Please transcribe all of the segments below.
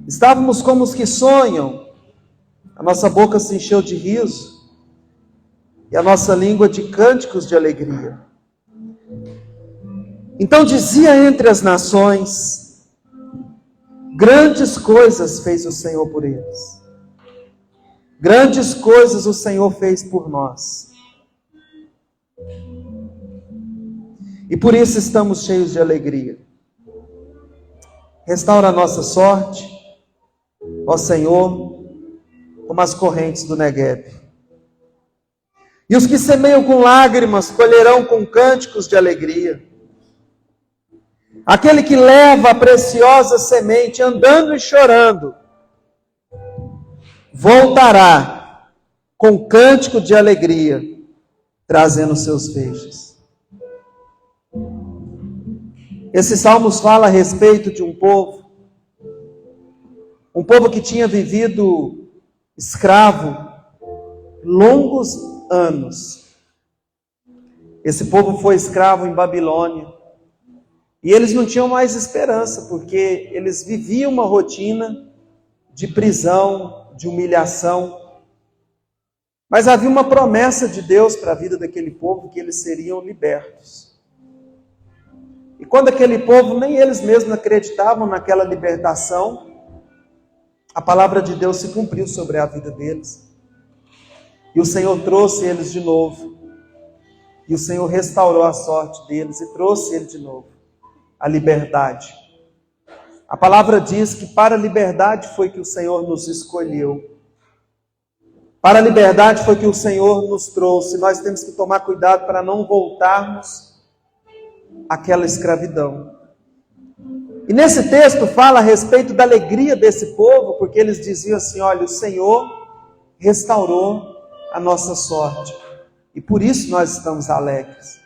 Estávamos como os que sonham, a nossa boca se encheu de riso e a nossa língua de cânticos de alegria. Então dizia entre as nações: grandes coisas fez o Senhor por eles. Grandes coisas o Senhor fez por nós. E por isso estamos cheios de alegria. Restaura a nossa sorte, ó Senhor, como as correntes do Negueb. E os que semeiam com lágrimas colherão com cânticos de alegria. Aquele que leva a preciosa semente andando e chorando, voltará com cântico de alegria, trazendo seus feixes. Esse salmo fala a respeito de um povo que tinha vivido escravo longos anos. Esse povo foi escravo em Babilônia. E eles não tinham mais esperança, porque eles viviam uma rotina de prisão, de humilhação. Mas havia uma promessa de Deus para a vida daquele povo, que eles seriam libertos. E quando aquele povo, nem eles mesmos acreditavam naquela libertação, a palavra de Deus se cumpriu sobre a vida deles. E o Senhor trouxe eles de novo. E o Senhor restaurou a sorte deles e trouxe eles de novo. A liberdade. A palavra diz que para a liberdade foi que o Senhor nos escolheu. Para a liberdade foi que o Senhor nos trouxe. Nós temos que tomar cuidado para não voltarmos àquela escravidão. E nesse texto fala a respeito da alegria desse povo, porque eles diziam assim: olha, o Senhor restaurou a nossa sorte. E por isso nós estamos alegres.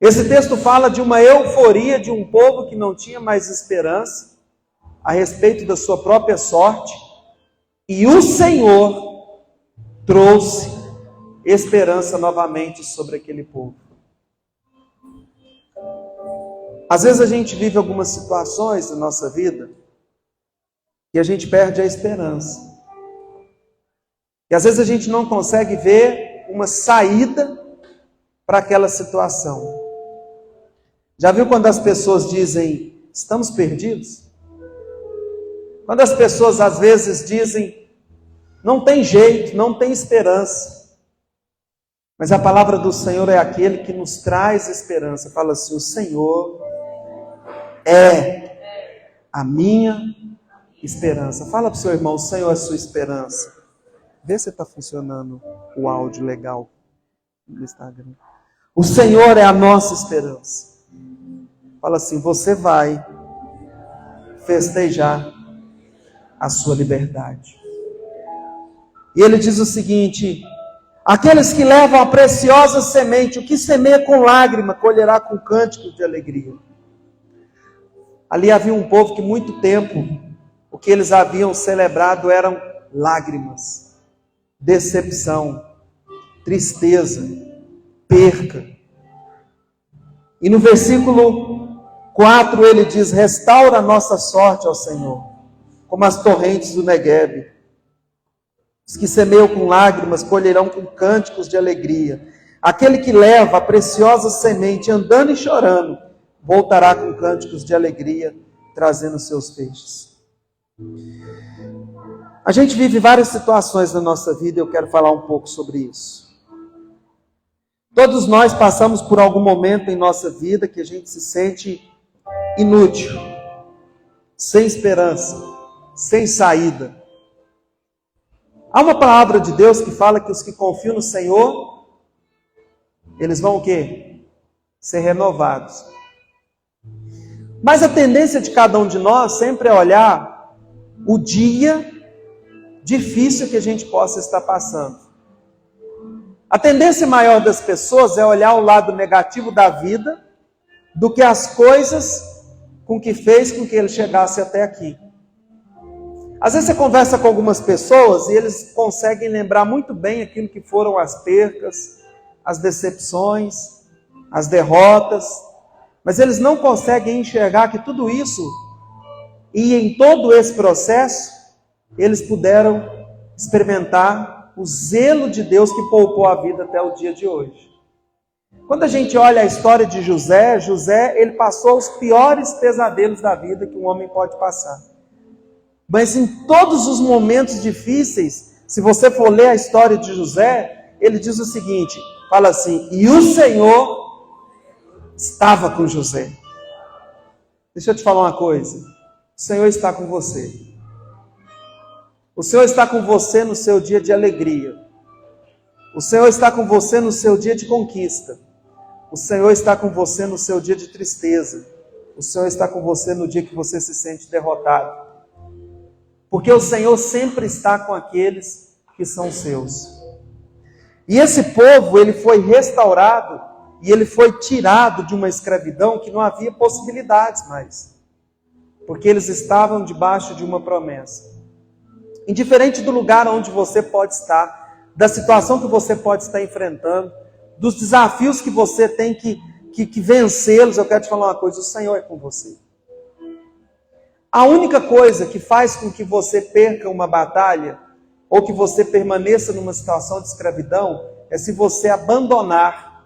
Esse texto fala de uma euforia de um povo que não tinha mais esperança a respeito da sua própria sorte, e o Senhor trouxe esperança novamente sobre aquele povo. Às vezes a gente vive algumas situações na nossa vida e a gente perde a esperança. E às vezes a gente não consegue ver uma saída para aquela situação. Já viu quando as pessoas dizem, estamos perdidos? Quando as pessoas às vezes dizem, não tem jeito, não tem esperança. Mas a palavra do Senhor é aquele que nos traz esperança. Fala assim: o Senhor é a minha esperança. Fala para o seu irmão: o Senhor é a sua esperança. Vê se está funcionando o áudio legal no Instagram. O Senhor é a nossa esperança. Fala assim: você vai festejar a sua liberdade. E ele diz o seguinte: aqueles que levam a preciosa semente, o que semeia com lágrima, colherá com cânticos de alegria. Ali havia um povo que muito tempo, o que eles haviam celebrado eram lágrimas, decepção, tristeza, perca. E no versículo 4 ele diz: restaura a nossa sorte, ó Senhor, como as torrentes do Negueb. Os que semeiam com lágrimas colherão com cânticos de alegria. Aquele que leva a preciosa semente andando e chorando, voltará com cânticos de alegria, trazendo seus feixes. A gente vive várias situações na nossa vida e eu quero falar um pouco sobre isso. Todos nós passamos por algum momento em nossa vida que a gente se sente inútil, sem esperança, sem saída. Há uma palavra de Deus que fala que os que confiam no Senhor, eles vão o quê? Ser renovados. Mas a tendência de cada um de nós sempre é olhar o dia difícil que a gente possa estar passando. A tendência maior das pessoas é olhar o lado negativo da vida do que as coisas com que fez com que ele chegasse até aqui. Às vezes você conversa com algumas pessoas e eles conseguem lembrar muito bem aquilo que foram as percas, as decepções, as derrotas, mas eles não conseguem enxergar que tudo isso E em todo esse processo, eles puderam experimentar o zelo de Deus que poupou a vida até o dia de hoje. Quando a gente olha a história de José, ele passou os piores pesadelos da vida que um homem pode passar. Mas em todos os momentos difíceis, se você for ler a história de José, ele diz o seguinte, fala assim, e o Senhor estava com José. Deixa eu te falar uma coisa, o Senhor está com você. O Senhor está com você no seu dia de alegria. O Senhor está com você no seu dia de conquista. O Senhor está com você no seu dia de tristeza. O Senhor está com você no dia que você se sente derrotado. Porque o Senhor sempre está com aqueles que são seus. E esse povo, ele foi restaurado e ele foi tirado de uma escravidão que não havia possibilidades mais. Porque eles estavam debaixo de uma promessa. Indiferente do lugar onde você pode estar, da situação que você pode estar enfrentando, dos desafios que você tem que vencê-los, eu quero te falar uma coisa, o Senhor é com você. A única coisa que faz com que você perca uma batalha, ou que você permaneça numa situação de escravidão, é se você abandonar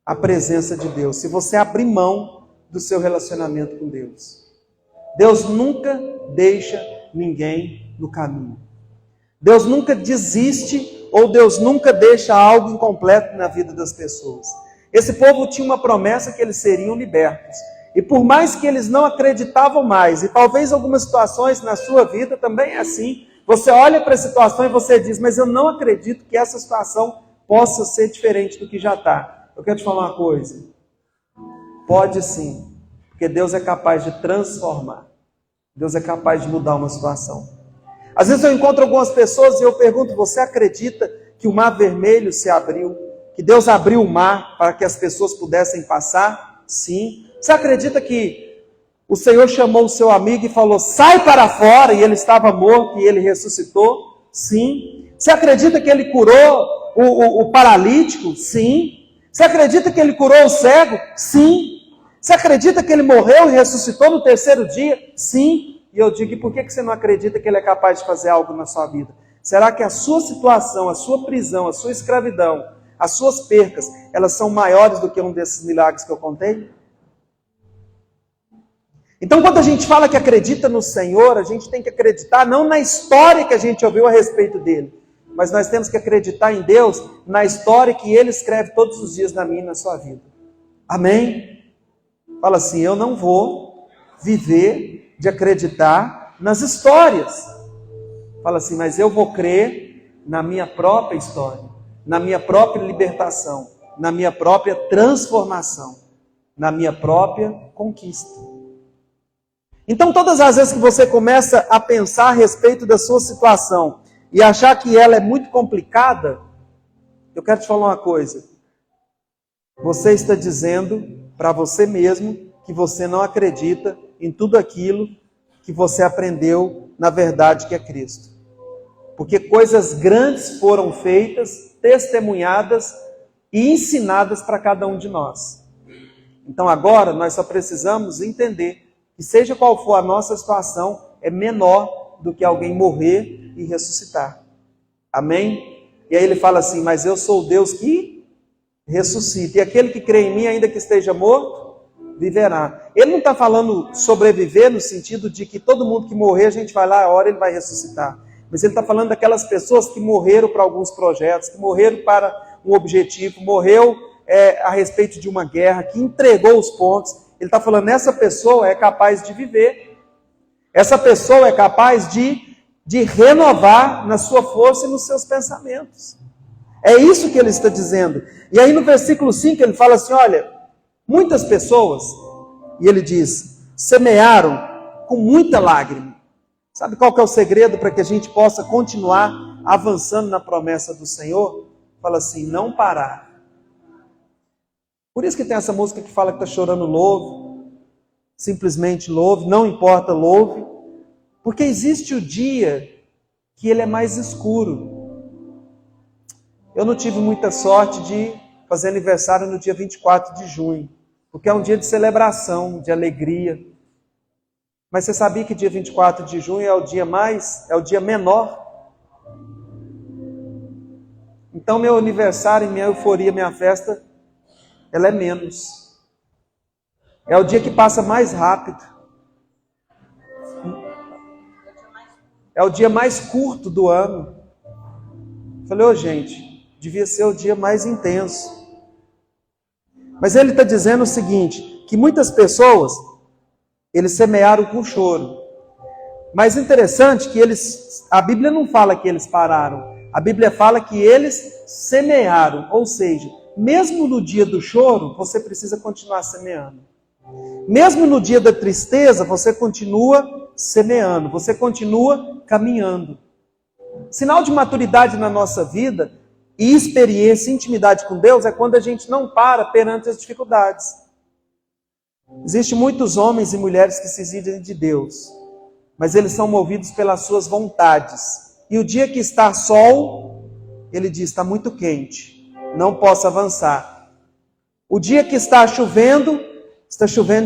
a presença de Deus, se você abrir mão do seu relacionamento com Deus. Deus nunca deixa ninguém no caminho. Deus nunca desiste ou Deus nunca deixa algo incompleto na vida das pessoas. Esse povo tinha uma promessa que eles seriam libertos. E por mais que eles não acreditavam mais, e talvez algumas situações na sua vida também é assim, você olha para a situação e você diz, mas eu não acredito que essa situação possa ser diferente do que já está. Eu quero te falar uma coisa. Pode sim, porque Deus é capaz de transformar. Deus é capaz de mudar uma situação. Às vezes eu encontro algumas pessoas e eu pergunto, você acredita que o mar vermelho se abriu? Que Deus abriu o mar para que as pessoas pudessem passar? Sim. Você acredita que o Senhor chamou o seu amigo e falou, sai para fora, e ele estava morto e ele ressuscitou? Sim. Você acredita que ele curou o paralítico? Sim. Você acredita que ele curou o cego? Sim. Você acredita que ele morreu e ressuscitou no terceiro dia? Sim. E eu digo, e por que você não acredita que ele é capaz de fazer algo na sua vida? Será que a sua situação, a sua prisão, a sua escravidão, as suas percas, elas são maiores do que um desses milagres que eu contei? Então, quando a gente fala que acredita no Senhor, a gente tem que acreditar não na história que a gente ouviu a respeito dele, mas nós temos que acreditar em Deus, na história que Ele escreve todos os dias na minha e na sua vida. Amém? Fala assim, eu não vou viver de acreditar nas histórias. Fala assim, mas eu vou crer na minha própria história, na minha própria libertação, na minha própria transformação, na minha própria conquista. Então, todas as vezes que você começa a pensar a respeito da sua situação e achar que ela é muito complicada, eu quero te falar uma coisa. Você está dizendo para você mesmo que você não acredita em tudo aquilo que você aprendeu na verdade que é Cristo. Porque coisas grandes foram feitas, testemunhadas e ensinadas para cada um de nós. Então agora nós só precisamos entender que seja qual for a nossa situação, é menor do que alguém morrer e ressuscitar. Amém? E aí ele fala assim, mas eu sou o Deus que ressuscita. E aquele que crê em mim, ainda que esteja morto, viverá. Ele não está falando sobreviver no sentido de que todo mundo que morrer, a gente vai lá, a hora ele vai ressuscitar. Mas ele está falando daquelas pessoas que morreram para alguns projetos, que morreram para um objetivo, morreu a respeito de uma guerra, que entregou os pontos. Ele está falando, essa pessoa é capaz de viver. Essa pessoa é capaz de renovar na sua força e nos seus pensamentos. É isso que ele está dizendo. E aí no versículo 5 ele fala assim, olha, muitas pessoas, e ele diz, semearam com muita lágrima. Sabe qual que é o segredo para que a gente possa continuar avançando na promessa do Senhor? Fala assim, não parar. Por isso que tem essa música que fala que está chorando, louve. Simplesmente louve, não importa, louve. Porque existe o dia que ele é mais escuro. Eu não tive muita sorte de fazer aniversário no dia 24 de junho. Porque é um dia de celebração, de alegria. Mas você sabia que dia 24 de junho é o dia menor? Então meu aniversário, minha euforia, minha festa, ela é menos. É o dia que passa mais rápido. É o dia mais curto do ano. Falei, gente, devia ser o dia mais intenso. Mas ele está dizendo o seguinte, que muitas pessoas, eles semearam com choro. Mas interessante que a Bíblia não fala que eles pararam. A Bíblia fala que eles semearam. Ou seja, mesmo no dia do choro, você precisa continuar semeando. Mesmo no dia da tristeza, você continua semeando. Você continua caminhando. Sinal de maturidade na nossa vida e experiência, intimidade com Deus é quando a gente não para perante as dificuldades. Existem muitos homens e mulheres que se exigem de Deus, mas eles são movidos pelas suas vontades. E o dia que está sol, ele diz, está muito quente, não posso avançar. O dia que está chovendo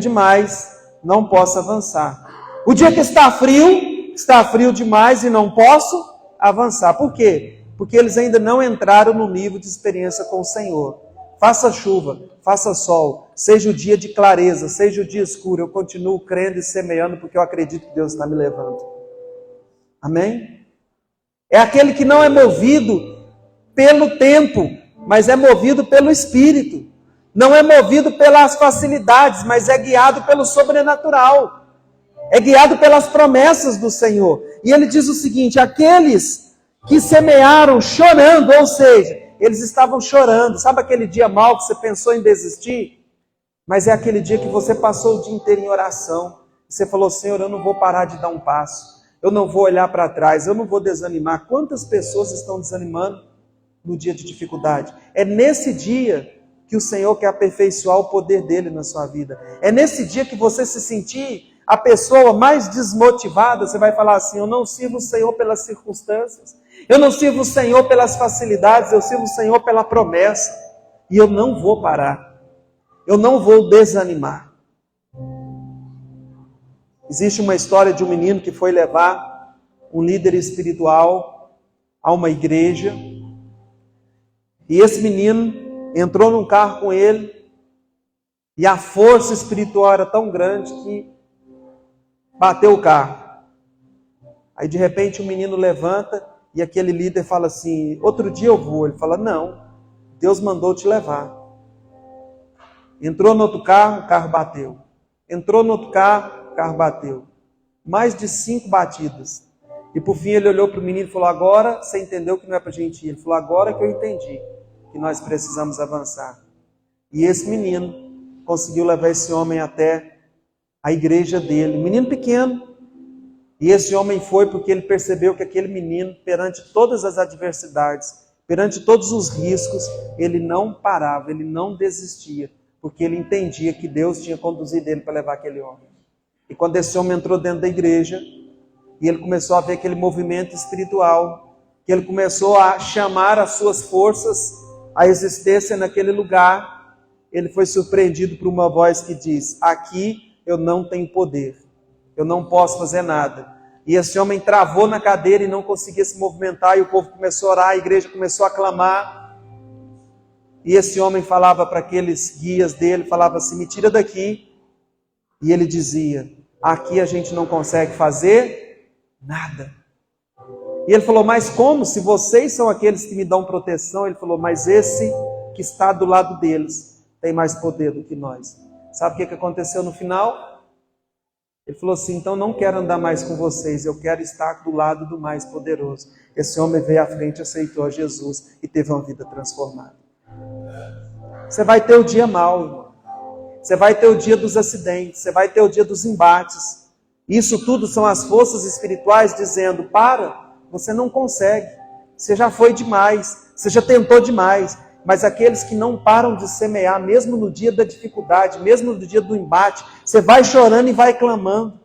demais, não posso avançar. O dia que está frio demais e não posso avançar. Por quê? Porque eles ainda não entraram no nível de experiência com o Senhor. Faça chuva, faça sol, seja o dia de clareza, seja o dia escuro, eu continuo crendo e semeando porque eu acredito que Deus está me levando. Amém? É aquele que não é movido pelo tempo, mas é movido pelo Espírito. Não é movido pelas facilidades, mas é guiado pelo sobrenatural. É guiado pelas promessas do Senhor. E ele diz o seguinte, aqueles que semearam chorando, ou seja, eles estavam chorando. Sabe aquele dia mau que você pensou em desistir? Mas é aquele dia que você passou o dia inteiro em oração. Você falou, Senhor, eu não vou parar de dar um passo. Eu não vou olhar para trás, eu não vou desanimar. Quantas pessoas estão desanimando no dia de dificuldade? É nesse dia que o Senhor quer aperfeiçoar o poder dele na sua vida. É nesse dia que você se sentir a pessoa mais desmotivada, você vai falar assim, eu não sirvo o Senhor pelas circunstâncias, eu não sirvo o Senhor pelas facilidades, eu sirvo o Senhor pela promessa, e eu não vou parar, eu não vou desanimar. Existe uma história de um menino que foi levar um líder espiritual a uma igreja, e esse menino entrou num carro com ele, e a força espiritual era tão grande que bateu o carro. Aí de repente o menino levanta e aquele líder fala assim, outro dia eu vou. Ele fala, não, Deus mandou te levar. Entrou no outro carro, o carro bateu. Entrou no outro carro, o carro bateu. Mais de 5 batidas. E por fim ele olhou para o menino e falou, agora você entendeu que não é para a gente ir. Ele falou, agora que eu entendi que nós precisamos avançar. E esse menino conseguiu levar esse homem até a igreja dele, um menino pequeno, e esse homem foi porque ele percebeu que aquele menino, perante todas as adversidades, perante todos os riscos, ele não parava, ele não desistia, porque ele entendia que Deus tinha conduzido ele para levar aquele homem. E quando esse homem entrou dentro da igreja, e ele começou a ver aquele movimento espiritual, que ele começou a chamar as suas forças à existência naquele lugar, ele foi surpreendido por uma voz que diz, aqui eu não tenho poder, eu não posso fazer nada. E esse homem travou na cadeira e não conseguia se movimentar, e o povo começou a orar, a igreja começou a clamar, e esse homem falava para aqueles guias dele, falava assim, me tira daqui, e ele dizia, aqui a gente não consegue fazer nada. E ele falou, mas como? Se vocês são aqueles que me dão proteção, ele falou, mas esse que está do lado deles tem mais poder do que nós. Sabe o que aconteceu no final? Ele falou assim, então não quero andar mais com vocês, eu quero estar do lado do mais poderoso. Esse homem veio à frente, aceitou a Jesus e teve uma vida transformada. Você vai ter o dia mau, irmão. Você vai ter o dia dos acidentes, você vai ter o dia dos embates. Isso tudo são as forças espirituais dizendo, para, você não consegue, você já foi demais, você já tentou demais. Mas aqueles que não param de semear, mesmo no dia da dificuldade, mesmo no dia do embate, você vai chorando e vai clamando,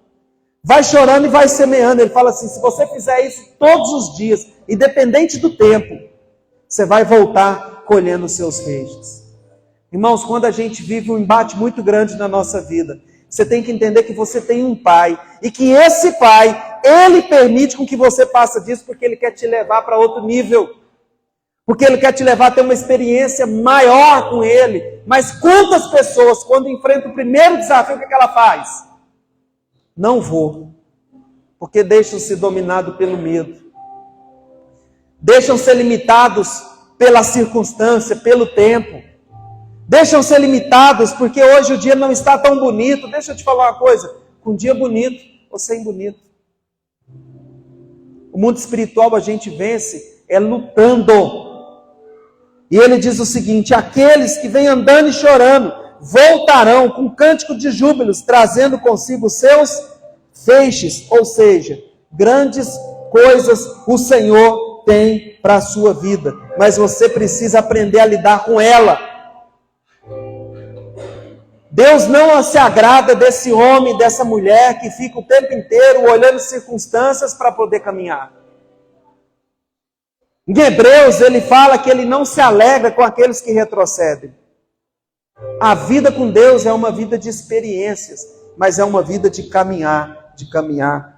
vai chorando e vai semeando. Ele fala assim, se você fizer isso todos os dias, independente do tempo, você vai voltar colhendo os seus feixes. Irmãos, quando a gente vive um embate muito grande na nossa vida, Você tem que entender que você tem um pai. E que esse pai, ele permite com que você passe disso porque ele quer te levar para outro nível. Porque ele quer te levar a ter uma experiência maior com ele. Mas quantas pessoas, quando enfrentam o primeiro desafio, o que ela faz? Não vou. Porque deixam-se dominados pelo medo. Deixam ser limitados pela circunstância, pelo tempo. Deixam ser limitados porque hoje o dia não está tão bonito. Deixa eu te falar uma coisa. Com um dia bonito ou sem bonito. O mundo espiritual a gente vence lutando. E ele diz o seguinte: aqueles que vêm andando e chorando voltarão com cântico de júbilos, trazendo consigo seus feixes, ou seja, grandes coisas o Senhor tem para a sua vida, mas você precisa aprender a lidar com ela. Deus não se agrada desse homem, dessa mulher que fica o tempo inteiro olhando circunstâncias para poder caminhar. Em Hebreus ele fala que ele não se alegra com aqueles que retrocedem. A vida com Deus é uma vida de experiências, mas é uma vida de caminhar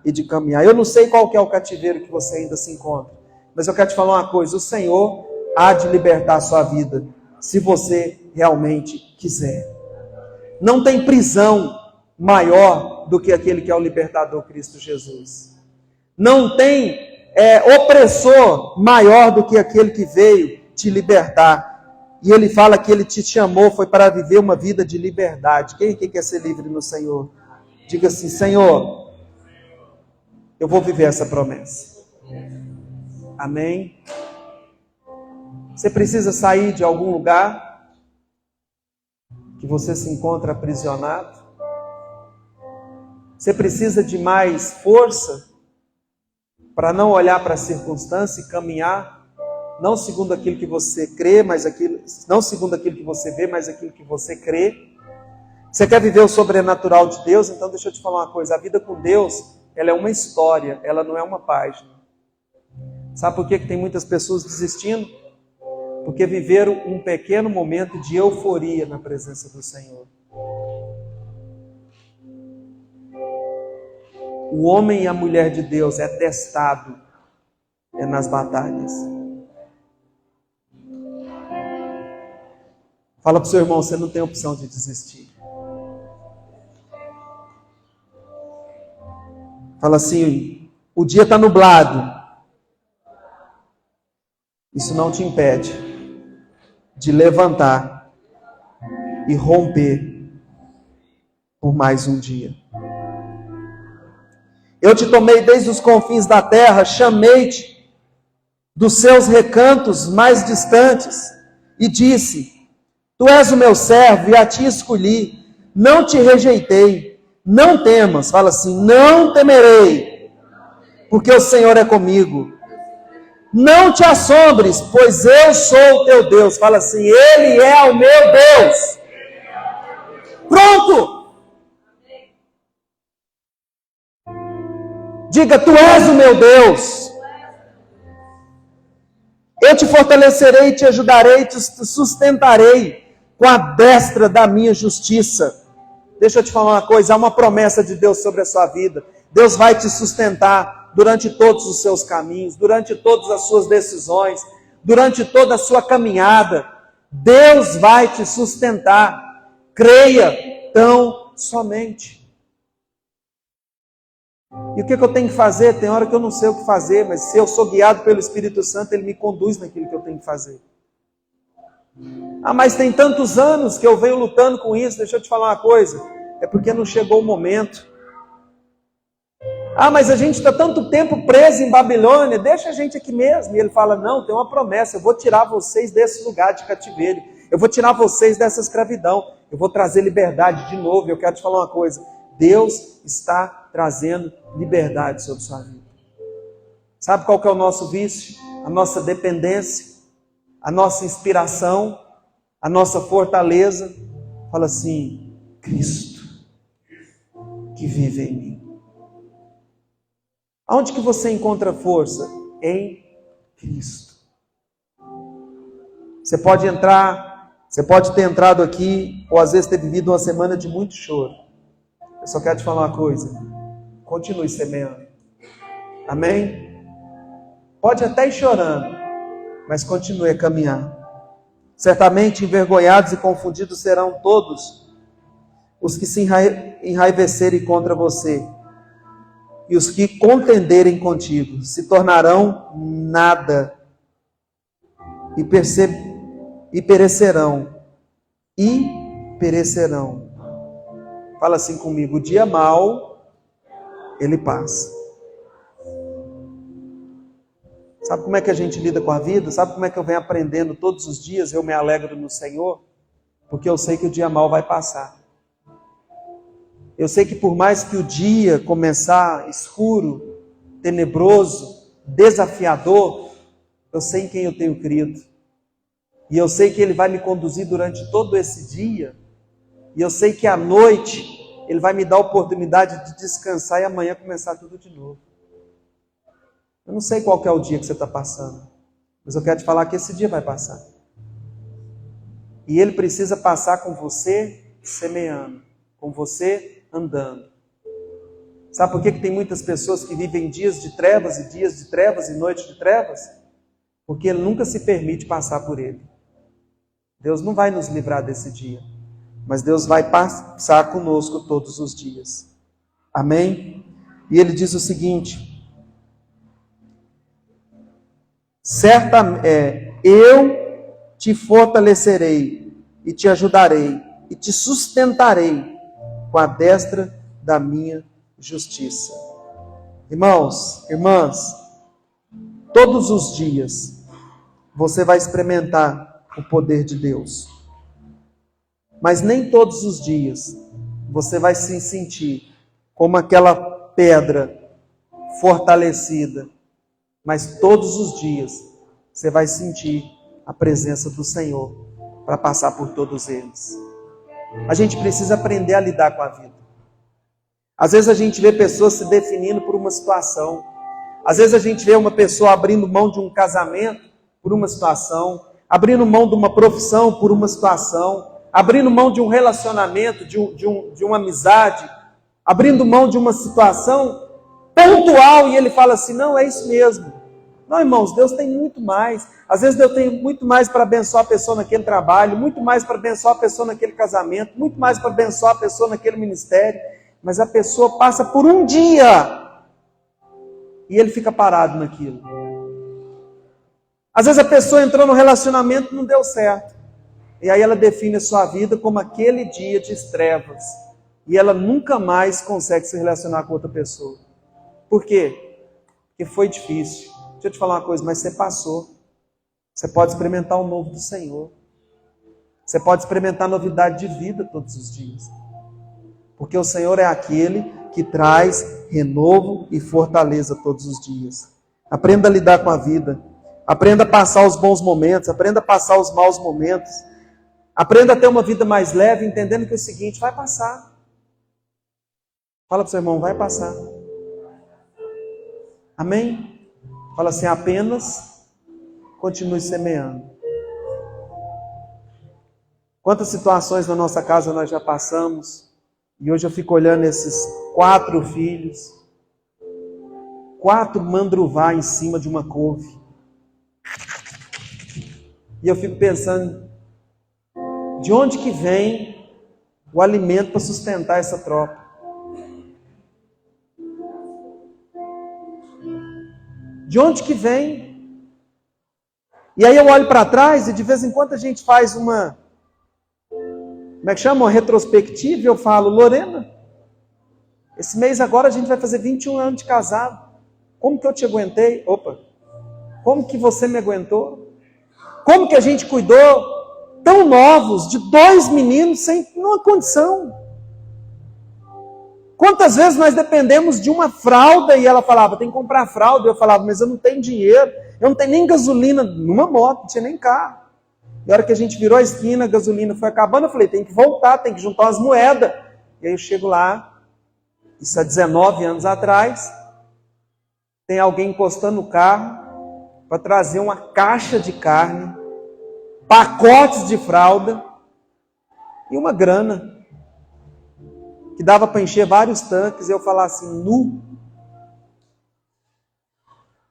e de caminhar. Eu não sei qual que é o cativeiro que você ainda se encontra, mas eu quero te falar uma coisa: o Senhor há de libertar a sua vida, se você realmente quiser. Não tem prisão maior do que aquele que é o libertador Cristo Jesus. Não tem opressor maior do que aquele que veio te libertar. E ele fala que ele te chamou, foi para viver uma vida de liberdade. Quem aqui quer ser livre no Senhor? Diga assim: Senhor, eu vou viver essa promessa. Amém? Você precisa sair de algum lugar que você se encontra aprisionado? Você precisa de mais força para não olhar para a circunstância e caminhar, não segundo aquilo que você crê, não segundo aquilo que você vê, mas aquilo que você crê. Você quer viver o sobrenatural de Deus? Então deixa eu te falar uma coisa: a vida com Deus, ela é uma história, ela não é uma página. Sabe por que tem muitas pessoas desistindo? Porque viveram um pequeno momento de euforia na presença do Senhor. O homem e a mulher de Deus é testado nas batalhas. Fala para o seu irmão: você não tem opção de desistir. Fala assim: o dia está nublado. Isso não te impede de levantar e romper por mais um dia. Eu te tomei desde os confins da terra, chamei-te dos seus recantos mais distantes e disse: tu és o meu servo e a ti escolhi, não te rejeitei, não temas. Fala assim: não temerei, porque o Senhor é comigo. Não te assombres, pois eu sou o teu Deus. Fala assim: Ele é o meu Deus. Pronto! Diga: tu és o meu Deus. Eu te fortalecerei, te ajudarei, te sustentarei com a destra da minha justiça. Deixa eu te falar uma coisa: há uma promessa de Deus sobre a sua vida. Deus vai te sustentar durante todos os seus caminhos, durante todas as suas decisões, durante toda a sua caminhada. Deus vai te sustentar. Creia tão somente. E o que eu tenho que fazer? Tem hora que eu não sei o que fazer, mas se eu sou guiado pelo Espírito Santo, Ele me conduz naquilo que eu tenho que fazer. Ah, mas tem tantos anos que eu venho lutando com isso. Deixa eu te falar uma coisa: é porque não chegou o momento. Ah, mas a gente está tanto tempo preso em Babilônia, deixa a gente aqui mesmo. E ele fala: não, tem uma promessa, eu vou tirar vocês desse lugar de cativeiro, eu vou tirar vocês dessa escravidão, eu vou trazer liberdade de novo. Eu quero te falar uma coisa: Deus está trazendo liberdade sobre sua vida. Sabe qual que é o nosso vício? A nossa dependência, a nossa inspiração, a nossa fortaleza. Fala assim: Cristo que vive em mim. Aonde que você encontra força? Em Cristo. Você pode ter entrado aqui, ou às vezes ter vivido uma semana de muito choro. Eu só quero te falar uma coisa. Continue semeando. Amém? Pode até ir chorando, mas continue a caminhar. Certamente envergonhados e confundidos serão todos os que se enraivecerem contra você, e os que contenderem contigo se tornarão nada e perecerão. Fala assim comigo: o dia mau, ele passa. Sabe como é que a gente lida com a vida? Sabe como é que eu venho aprendendo todos os dias? Eu me alegro no Senhor, porque eu sei que o dia mau vai passar. Eu sei que por mais que o dia começar escuro, tenebroso, desafiador, eu sei em quem eu tenho crido. E eu sei que Ele vai me conduzir durante todo esse dia. E eu sei que à noite Ele vai me dar a oportunidade de descansar e amanhã começar tudo de novo. Eu não sei qual que é o dia que você está passando, mas eu quero te falar que esse dia vai passar. E ele precisa passar com você semeando, com você andando. Sabe por que tem muitas pessoas que vivem dias de trevas e noites de trevas? Porque ele nunca se permite passar por ele. Deus não vai nos livrar desse dia, mas Deus vai passar conosco todos os dias. Amém? E ele diz o seguinte: eu te fortalecerei e te ajudarei e te sustentarei com a destra da minha justiça. Irmãos, irmãs, todos os dias você vai experimentar o poder de Deus. Mas nem todos os dias você vai se sentir como aquela pedra fortalecida. Mas todos os dias você vai sentir a presença do Senhor para passar por todos eles. A gente precisa aprender a lidar com a vida. Às vezes a gente vê pessoas se definindo por uma situação. Às vezes a gente vê uma pessoa abrindo mão de um casamento por uma situação, abrindo mão de uma profissão por uma situação, abrindo mão de um relacionamento, de uma amizade, abrindo mão de uma situação pontual, e ele fala assim: não, é isso mesmo. Não, irmãos, Deus tem muito mais. Às vezes Deus tem muito mais para abençoar a pessoa naquele trabalho, muito mais para abençoar a pessoa naquele casamento, muito mais para abençoar a pessoa naquele ministério. Mas a pessoa passa por um dia e ele fica parado naquilo. Às vezes a pessoa entrou no relacionamento e não deu certo. E aí ela define a sua vida como aquele dia de trevas. E ela nunca mais consegue se relacionar com outra pessoa. Por quê? Porque foi difícil. Deixa eu te falar uma coisa, mas você passou. Você pode experimentar o novo do Senhor. Você pode experimentar novidade de vida todos os dias. Porque o Senhor é aquele que traz renovo e fortaleza todos os dias. Aprenda a lidar com a vida. Aprenda a passar os bons momentos. Aprenda a passar os maus momentos. Aprenda a ter uma vida mais leve, entendendo que é o seguinte: vai passar. Fala para o seu irmão: vai passar. Amém? Fala assim: apenas continue semeando. Quantas situações na nossa casa nós já passamos, e hoje eu fico olhando esses 4 filhos, 4 mandruvá em cima de uma couve, e eu fico pensando, de onde que vem o alimento para sustentar essa tropa? De onde que vem? E aí eu olho para trás e de vez em quando a gente faz uma, como é que chama? Uma retrospectiva, e eu falo: Lorena, esse mês agora a gente vai fazer 21 anos de casado. Como que eu te aguentei? Opa! Como que você me aguentou? Como que a gente cuidou tão novos de 2 meninos sem nenhuma condição? Quantas vezes nós dependemos de uma fralda e ela falava: tem que comprar fralda. Eu falava: mas eu não tenho dinheiro, eu não tenho nem gasolina numa moto, não tinha nem carro. E a hora que a gente virou a esquina, a gasolina foi acabando, eu falei: tem que voltar, tem que juntar umas moedas. E aí eu chego lá, isso há 19 anos atrás, tem alguém encostando no carro para trazer uma caixa de carne, pacotes de fralda e uma grana. que dava para encher vários tanques, e eu falar assim, nu.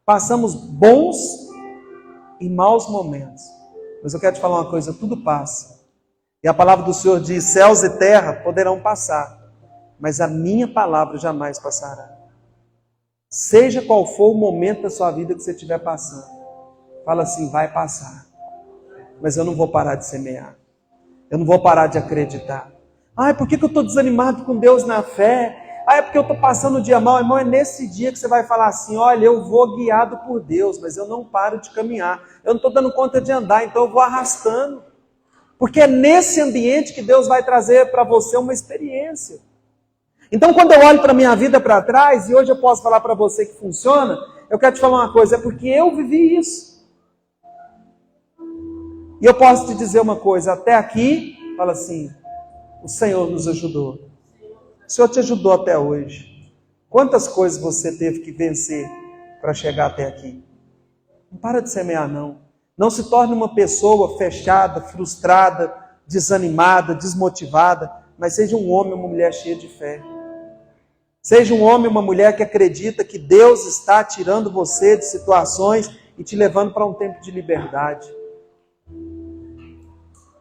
Passamos bons e maus momentos. Mas eu quero te falar uma coisa, tudo passa. E a palavra do Senhor diz, céus e terra poderão passar, mas a minha palavra jamais passará. Seja qual for o momento da sua vida que você estiver passando, fala assim, vai passar. Mas eu não vou parar de semear. Eu não vou parar de acreditar. Por que eu estou desanimado com Deus na fé? É porque eu estou passando o dia mal. Irmão, é nesse dia que você vai falar assim, olha, eu vou guiado por Deus, mas eu não paro de caminhar. Eu não estou dando conta de andar, então eu vou arrastando. Porque é nesse ambiente que Deus vai trazer para você uma experiência. Então, quando eu olho para a minha vida para trás, e hoje eu posso falar para você que funciona, eu quero te falar uma coisa, é porque eu vivi isso. E eu posso te dizer uma coisa, até aqui, fala assim, o Senhor nos ajudou. O Senhor te ajudou até hoje. Quantas coisas você teve que vencer para chegar até aqui? Não para de semear, não. Não se torne uma pessoa fechada, frustrada, desanimada, desmotivada, mas seja um homem ou uma mulher cheia de fé. Seja um homem ou uma mulher que acredita que Deus está tirando você de situações e te levando para um tempo de liberdade.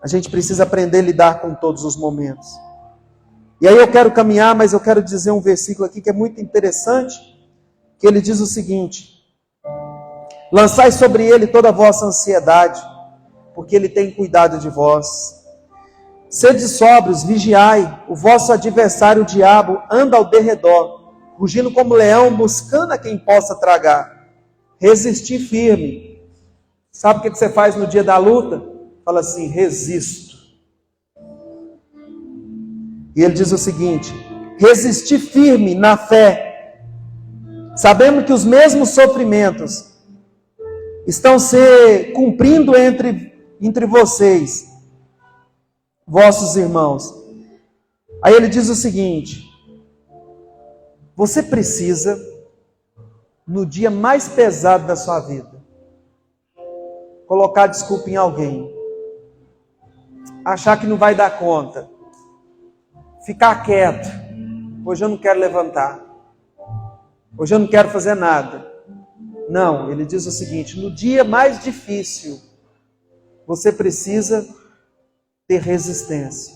A gente precisa aprender a lidar com todos os momentos. E aí eu quero caminhar, mas eu quero dizer um versículo aqui que é muito interessante, que ele diz o seguinte, lançai sobre ele toda a vossa ansiedade, porque ele tem cuidado de vós. Sede sóbrios, vigiai, o vosso adversário o diabo anda ao derredor, rugindo como leão, buscando a quem possa tragar. Resistir firme. Sabe o que você faz no dia da luta? Fala assim, resisto. E ele diz o seguinte, resistir firme na fé, sabendo que os mesmos sofrimentos estão se cumprindo entre vocês, vossos irmãos. Aí ele diz o seguinte, você precisa, no dia mais pesado da sua vida, colocar desculpa em alguém, achar que não vai dar conta, ficar quieto, hoje eu não quero levantar, hoje eu não quero fazer nada. Não, ele diz o seguinte, no dia mais difícil, você precisa ter resistência.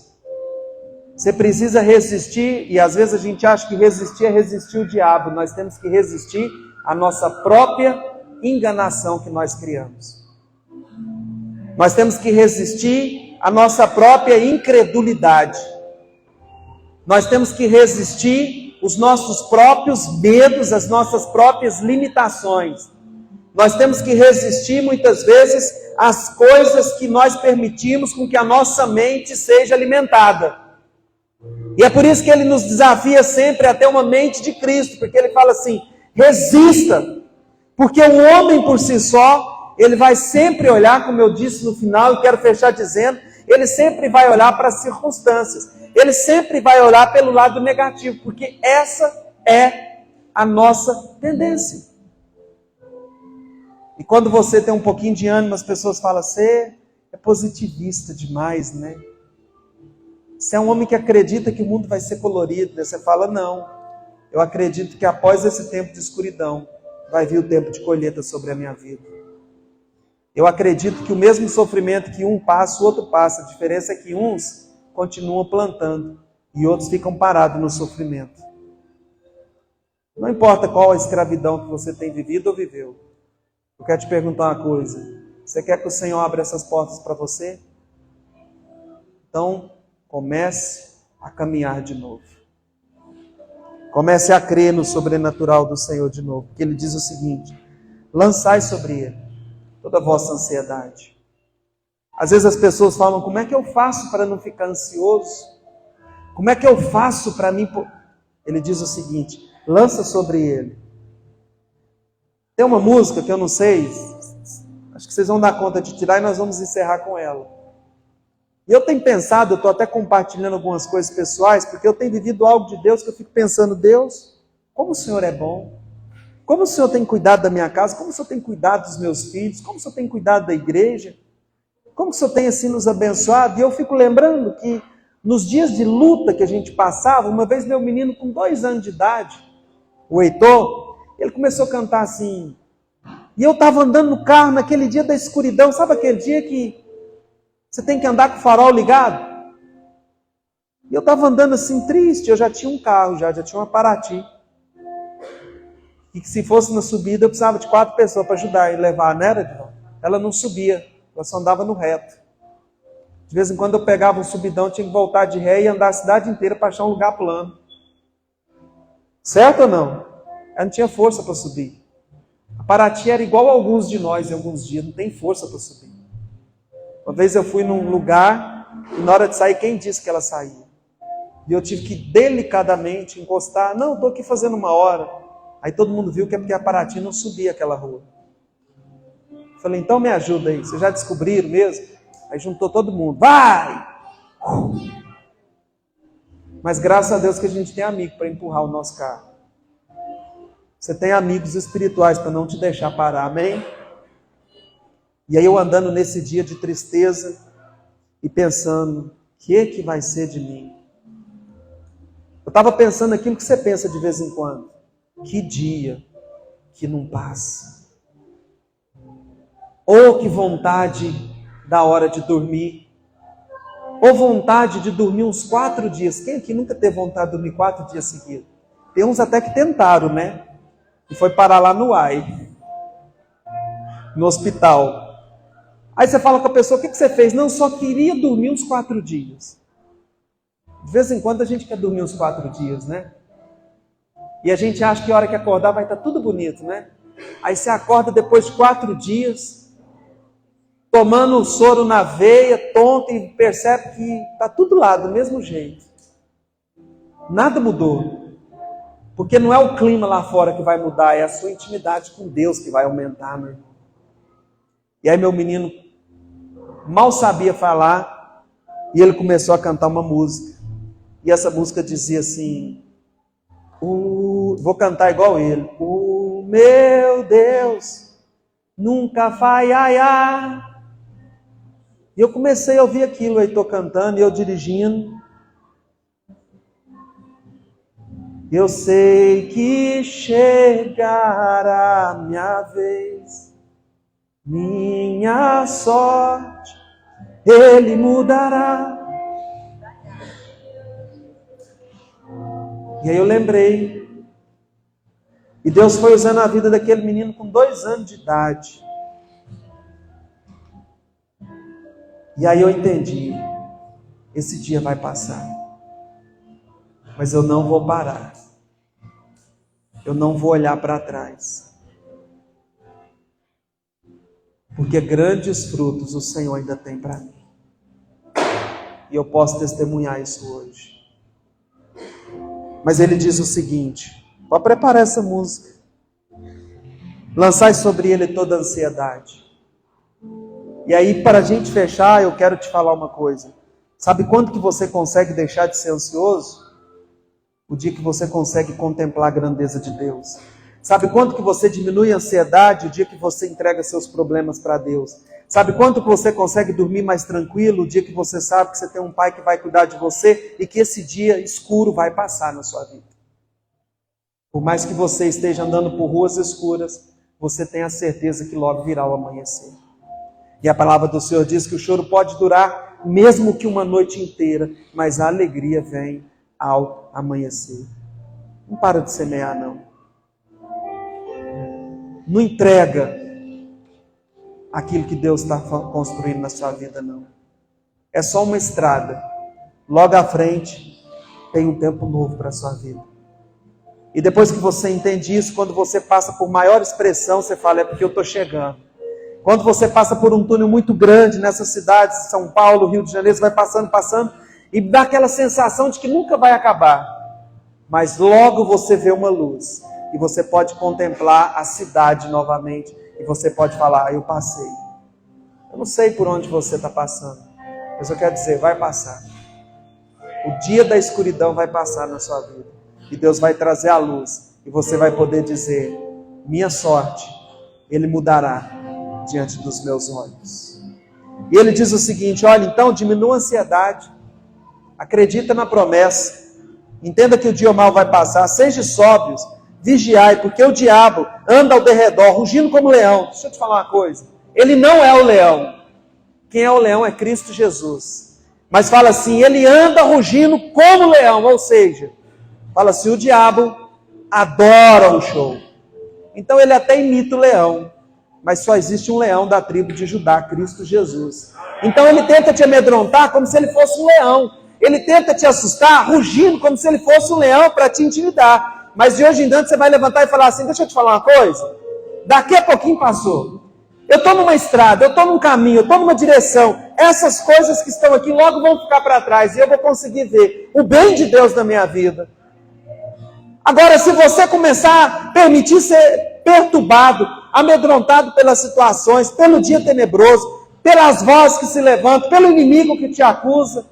Você precisa resistir, e às vezes a gente acha que resistir é resistir o diabo. Nós temos que resistir à nossa própria enganação que nós criamos. Nós temos que resistir à nossa própria incredulidade. Nós temos que resistir os nossos próprios medos, as nossas próprias limitações. Nós temos que resistir muitas vezes às coisas que nós permitimos com que a nossa mente seja alimentada. E é por isso que ele nos desafia sempre a ter uma mente de Cristo, porque ele fala assim, resista, porque o homem por si só, ele vai sempre olhar, como eu disse no final, e quero fechar dizendo, ele sempre vai olhar para as circunstâncias, ele sempre vai olhar pelo lado negativo, porque essa é a nossa tendência. E quando você tem um pouquinho de ânimo, as pessoas falam, você é positivista demais, né? Você é um homem que acredita que o mundo vai ser colorido. Você fala, não, eu acredito que após esse tempo de escuridão, vai vir o tempo de colheita sobre a minha vida. Eu acredito que o mesmo sofrimento que um passa, o outro passa. A diferença é que uns continuam plantando e outros ficam parados no sofrimento. Não importa qual a escravidão que você tem vivido ou viveu. Eu quero te perguntar uma coisa. Você quer que o Senhor abra essas portas para você? Então, comece a caminhar de novo. Comece a crer no sobrenatural do Senhor de novo. Porque Ele diz o seguinte, lançai sobre Ele toda a vossa ansiedade. Às vezes as pessoas falam, como é que eu faço para não ficar ansioso? Como é que eu faço para mim? Ele diz o seguinte, lança sobre Ele. Tem uma música que eu não sei, acho que vocês vão dar conta de tirar e nós vamos encerrar com ela. E eu tenho pensado, eu estou até compartilhando algumas coisas pessoais, porque eu tenho vivido algo de Deus que eu fico pensando, Deus, como o Senhor é bom, como o Senhor tem cuidado da minha casa, como o Senhor tem cuidado dos meus filhos, como o Senhor tem cuidado da igreja, como o Senhor tem assim nos abençoado. E eu fico lembrando que Nos dias de luta que a gente passava, uma vez meu menino com 2 anos de idade, o Heitor, ele começou a cantar assim. E eu estava andando no carro naquele dia da escuridão, sabe aquele dia que você tem que andar com o farol ligado? E eu estava andando assim triste, eu já tinha um carro, já tinha uma Paraty. E que se fosse na subida eu precisava de 4 pessoas para ajudar e levar, né, Edson? Ela não subia, ela só andava no reto. De vez em quando eu pegava um subidão, eu tinha que voltar de ré e andar a cidade inteira para achar um lugar plano. Certo ou não? Ela não tinha força para subir. A Paraty era igual a alguns de nós em alguns dias, não tem força para subir. Uma vez eu fui num lugar e na hora de sair, quem disse que ela saía? E eu tive que delicadamente encostar. Não, estou aqui fazendo uma hora. Aí todo mundo viu que é porque a Paraty não subia aquela rua. Falei, então me ajuda aí, vocês já descobriram mesmo? Aí juntou todo mundo, vai! Mas graças a Deus que a gente tem amigo para empurrar o nosso carro. Você tem amigos espirituais para não te deixar parar, amém? E aí eu andando nesse dia de tristeza e pensando, o que vai ser de mim? Eu estava pensando aquilo que você pensa de vez em quando. Que dia que não passa. Ou que vontade da hora de dormir. Ou vontade de dormir uns 4 dias. Quem aqui nunca teve vontade de dormir 4 dias seguidos? Tem uns até que tentaram, né? E foi parar lá no AI, no hospital. Aí você fala com a pessoa, o que você fez? Não, só queria dormir uns 4 dias. De vez em quando a gente quer dormir uns 4 dias, né? E a gente acha que a hora que acordar vai estar tudo bonito, né? Aí você acorda depois de 4 dias, tomando um soro na veia, tonto, e percebe que está tudo lá, do mesmo jeito. Nada mudou. Porque não é o clima lá fora que vai mudar, é a sua intimidade com Deus que vai aumentar, meu irmão. E aí meu menino mal sabia falar, e ele começou a cantar uma música. E essa música dizia assim, vou cantar igual ele. O meu Deus nunca falhará. E eu comecei a ouvir aquilo, aí estou cantando e eu dirigindo. Eu sei que chegará minha vez, minha sorte Ele mudará. E aí eu lembrei. E Deus foi usando a vida daquele menino com 2 anos de idade. E aí eu entendi. Esse dia vai passar. Mas eu não vou parar. Eu não vou olhar para trás. Porque grandes frutos o Senhor ainda tem para mim. E eu posso testemunhar isso hoje. Mas ele diz o seguinte, pode preparar essa música. Lançai sobre ele toda a ansiedade. E aí, para a gente fechar, eu quero te falar uma coisa. Sabe quando que você consegue deixar de ser ansioso? O dia que você consegue contemplar a grandeza de Deus. Sabe quando que você diminui a ansiedade? O dia que você entrega seus problemas para Deus. Sabe quando que você consegue dormir mais tranquilo? O dia que você sabe que você tem um pai que vai cuidar de você e que esse dia escuro vai passar na sua vida. Por mais que você esteja andando por ruas escuras, você tem a certeza que logo virá o amanhecer. E a palavra do Senhor diz que o choro pode durar mesmo que uma noite inteira, mas a alegria vem ao amanhecer. Não para de semear, não. Não entrega aquilo que Deus está construindo na sua vida, não. É só uma estrada. Logo à frente, tem um tempo novo para a sua vida. E depois que você entende isso, quando você passa por maior expressão, você fala, é porque eu estou chegando. Quando você passa por um túnel muito grande nessas cidades, São Paulo, Rio de Janeiro, você vai passando, e dá aquela sensação de que nunca vai acabar. Mas logo você vê uma luz. E você pode contemplar a cidade novamente. E você pode falar, eu passei. Eu não sei por onde você está passando. Mas eu quero dizer, vai passar. O dia da escuridão vai passar na sua vida. E Deus vai trazer a luz. E você vai poder dizer, minha sorte, Ele mudará diante dos meus olhos. E Ele diz o seguinte, olha, então diminua a ansiedade. Acredita na promessa. Entenda que o dia mau vai passar. Seja sóbrios, vigiai, porque o diabo anda ao derredor, rugindo como leão. Deixa eu te falar uma coisa. Ele não é o leão. Quem é o leão é Cristo Jesus. Mas fala assim, ele anda rugindo como leão. Ou seja, fala assim, o diabo adora um show. Então ele até imita o leão. Mas só existe um leão da tribo de Judá, Cristo Jesus. Então ele tenta te amedrontar como se ele fosse um leão. Ele tenta te assustar, rugindo como se ele fosse um leão para te intimidar. Mas de hoje em diante você vai levantar e falar assim, deixa eu te falar uma coisa. Daqui a pouquinho passou. Eu estou numa estrada, eu estou num caminho, eu estou numa direção. Essas coisas que estão aqui logo vão ficar para trás. E eu vou conseguir ver o bem de Deus na minha vida. Agora, se você começar a permitir ser perturbado, amedrontado pelas situações, pelo dia tenebroso, pelas vozes que se levantam, pelo inimigo que te acusa,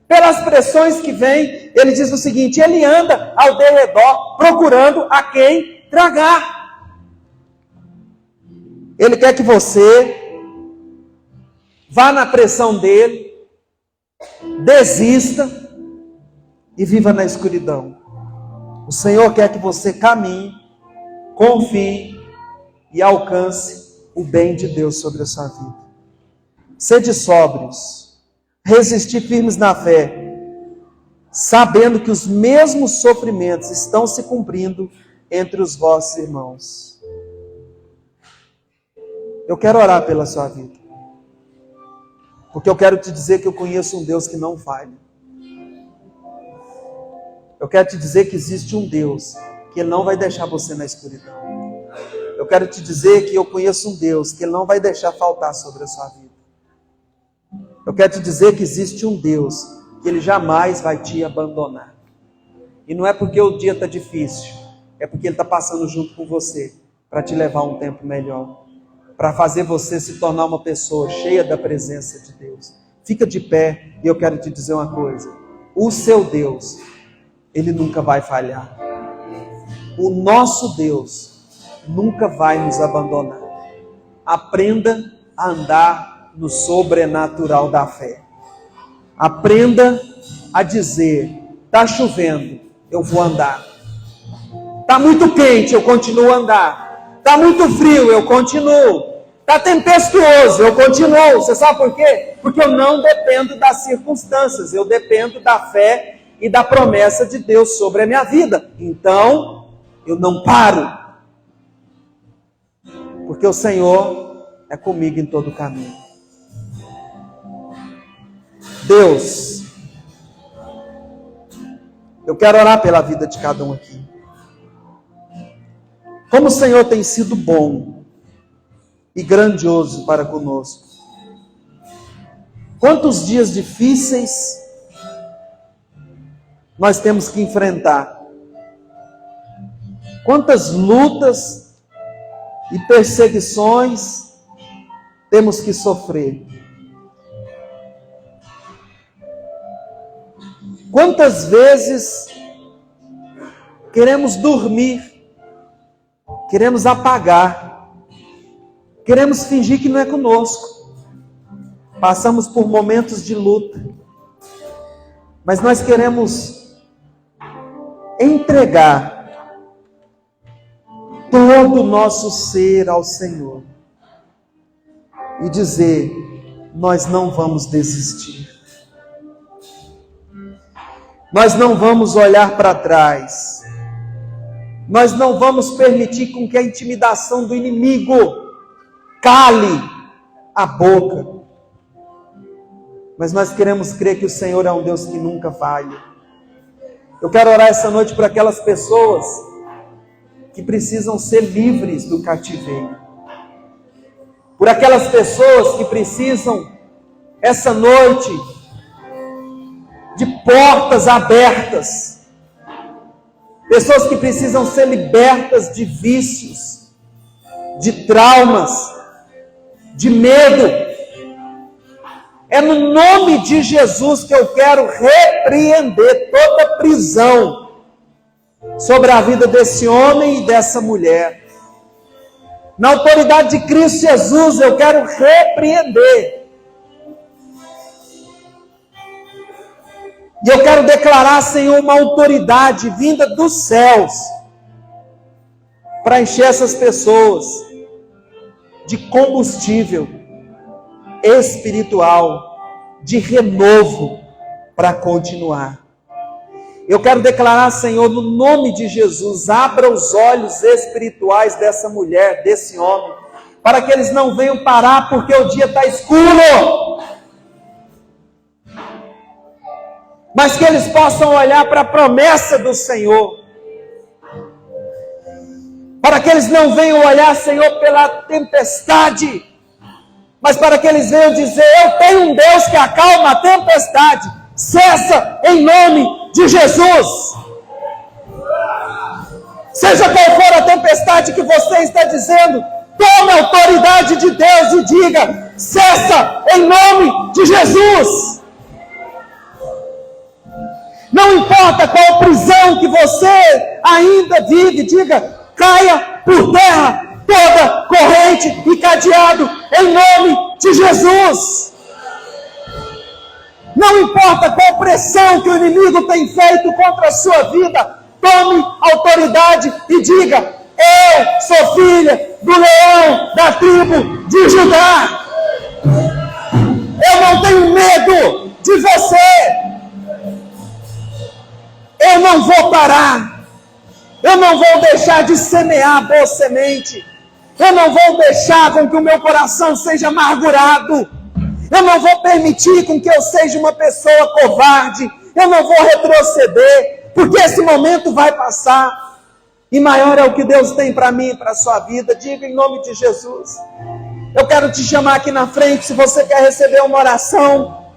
pelas pressões que vêm, ele diz o seguinte, ele anda ao derredor procurando a quem tragar. Ele quer que você vá na pressão dele, desista e viva na escuridão. O Senhor quer que você caminhe, confie e alcance o bem de Deus sobre a sua vida. Sede sóbrios, resistir firmes na fé, sabendo que os mesmos sofrimentos estão se cumprindo entre os vossos irmãos. Eu quero orar pela sua vida, porque eu quero te dizer que eu conheço um Deus que não falha. Eu quero te dizer que existe um Deus que Ele não vai deixar você na escuridão. Eu quero te dizer que eu conheço um Deus que Ele não vai deixar faltar sobre a sua vida. Eu quero te dizer que existe um Deus que Ele jamais vai te abandonar. E não é porque o dia está difícil, é porque Ele está passando junto com você para te levar a um tempo melhor, para fazer você se tornar uma pessoa cheia da presença de Deus. Fica de pé e eu quero te dizer uma coisa. O seu Deus, Ele nunca vai falhar. O nosso Deus nunca vai nos abandonar. Aprenda a andar no sobrenatural da fé. Aprenda a dizer, está chovendo, eu vou andar. Está muito quente, eu continuo a andar. Está muito frio, eu continuo. Está tempestuoso, eu continuo. Você sabe por quê? Porque eu não dependo das circunstâncias, eu dependo da fé e da promessa de Deus sobre a minha vida. Então, eu não paro. Porque o Senhor é comigo em todo o caminho. Deus, eu quero orar pela vida de cada um aqui. Como o Senhor tem sido bom e grandioso para conosco. Quantos dias difíceis nós temos que enfrentar. Quantas lutas e perseguições temos que sofrer. Quantas vezes queremos dormir, queremos apagar, queremos fingir que não é conosco. Passamos por momentos de luta, mas nós queremos entregar todo o nosso ser ao Senhor e dizer, nós não vamos desistir. Nós não vamos olhar para trás. Nós não vamos permitir com que a intimidação do inimigo cale a boca. Mas nós queremos crer que o Senhor é um Deus que nunca falha. Eu quero orar essa noite por aquelas pessoas que precisam ser livres do cativeiro. Por aquelas pessoas que precisam, essa noite, de portas abertas. Pessoas que precisam ser libertas de vícios, de traumas, de medo. É no nome de Jesus que eu quero repreender toda prisão sobre a vida desse homem e dessa mulher. Na autoridade de Cristo Jesus, eu quero repreender E eu quero declarar, Senhor, uma autoridade vinda dos céus para encher essas pessoas de combustível espiritual, de renovo para continuar. Eu quero declarar, Senhor, no nome de Jesus, abra os olhos espirituais dessa mulher, desse homem, para que eles não venham parar porque o dia está escuro, mas que eles possam olhar para a promessa do Senhor, para que eles não venham olhar, Senhor, pela tempestade, mas para que eles venham dizer: eu tenho um Deus que acalma a tempestade. Cessa em nome de Jesus. Seja qual for a tempestade que você está dizendo, tome a autoridade de Deus e diga: cessa em nome de Jesus. Não importa qual prisão que você ainda vive, diga: caia por terra toda corrente e cadeado em nome de Jesus. Não importa qual pressão que o inimigo tem feito contra a sua vida, tome autoridade e diga: eu sou filha do leão da tribo de Judá. Eu não tenho medo de você. Eu não vou parar. Eu não vou deixar de semear boa semente. Eu não vou deixar com que o meu coração seja amargurado. Eu não vou permitir com que eu seja uma pessoa covarde. Eu não vou retroceder, porque esse momento vai passar. E maior é o que Deus tem para mim e para a sua vida. Diga em nome de Jesus. Eu quero te chamar aqui na frente, se você quer receber uma oração